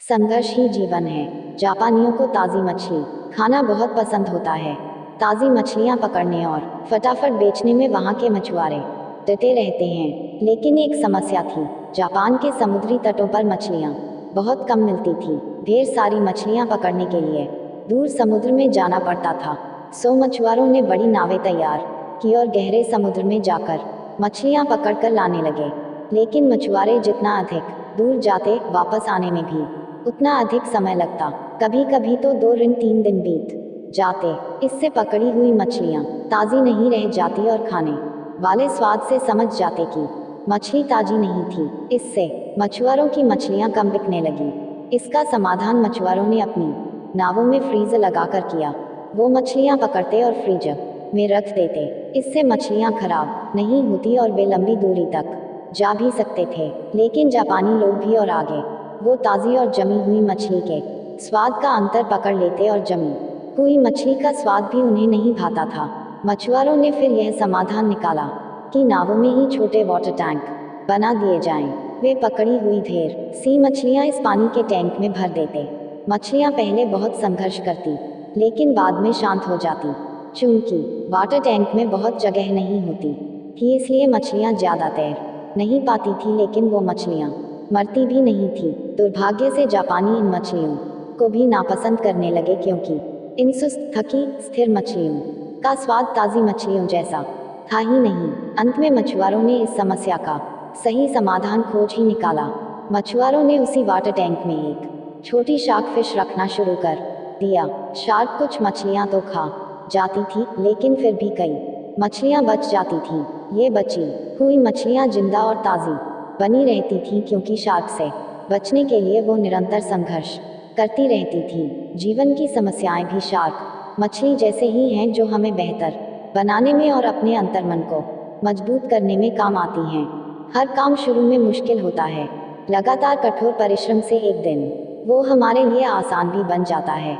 संघर्ष ही जीवन है। जापानियों को ताज़ी मछली खाना बहुत पसंद होता है। ताज़ी मछलियाँ पकड़ने और फटाफट बेचने में वहाँ के मछुआरे डटे रहते हैं। लेकिन एक समस्या थी। जापान के समुद्री तटों पर मछलियाँ बहुत कम मिलती थी। ढेर सारी मछलियाँ पकड़ने के लिए दूर समुद्र में जाना पड़ता था। सो मछुआरों ने बड़ी नावें तैयार की और गहरे समुद्र में जाकर मछलियाँ पकड़कर लाने लगे। लेकिन मछुआरे जितना अधिक दूर जाते, वापस आने में भी उतना अधिक समय लगता। कभी कभी तो 2 दिन 3 दिन बीत जाते। इससे पकड़ी हुई मछलियाँ ताज़ी नहीं रह जाती और खाने वाले स्वाद से समझ जाते कि मछली ताज़ी नहीं थी। इससे मछुआरों की मछलियाँ कम बिकने लगी। इसका समाधान मछुआरों ने अपनी नावों में फ्रीजर लगाकर किया। वो मछलियाँ पकड़ते और फ्रीजर में रख देते। इससे मछलियाँ खराब नहीं होती और वे लंबी दूरी तक जा भी सकते थे। लेकिन जापानी लोग भी और आगे। वो ताज़ी और जमी हुई मछली के स्वाद का अंतर पकड़ लेते और जमी हुई मछली का स्वाद भी उन्हें नहीं भाता था। मछुआरों ने फिर यह समाधान निकाला कि नावों में ही छोटे वाटर टैंक बना दिए जाएं। वे पकड़ी हुई ढेर सी मछलियां इस पानी के टैंक में भर देते। मछलियां पहले बहुत संघर्ष करती, लेकिन बाद में शांत हो जाती। चूंकि वाटर टैंक में बहुत जगह नहीं होती थी, इसलिए मछलियां ज्यादा तैर नहीं पाती थी। लेकिन वो मछलियां मरती भी नहीं थी। दुर्भाग्य से जापानी इन मछलियों को भी नापसंद करने लगे, क्योंकि इन सुस्त, थकी, स्थिर मछलियों का स्वाद ताज़ी मछलियों जैसा था ही नहीं। अंत में मछुआरों ने इस समस्या का सही समाधान खोज ही निकाला। मछुआरों ने उसी वाटर टैंक में एक छोटी शार्क फिश रखना शुरू कर दिया। शार्क कुछ मछलियां तो खा जाती थी, लेकिन फिर भी कई मछलियां बच जाती थीं। ये बची हुई मछलियां जिंदा और ताज़ी बनी रहती थीं, क्योंकि शार्क से बचने के लिए वो निरंतर संघर्ष करती रहती थी। जीवन की समस्याएं भी शार्क मछली जैसे ही हैं, जो हमें बेहतर बनाने में और अपने अंतर्मन को मजबूत करने में काम आती हैं। हर काम शुरू में मुश्किल होता है। लगातार कठोर परिश्रम से एक दिन वो हमारे लिए आसान भी बन जाता है।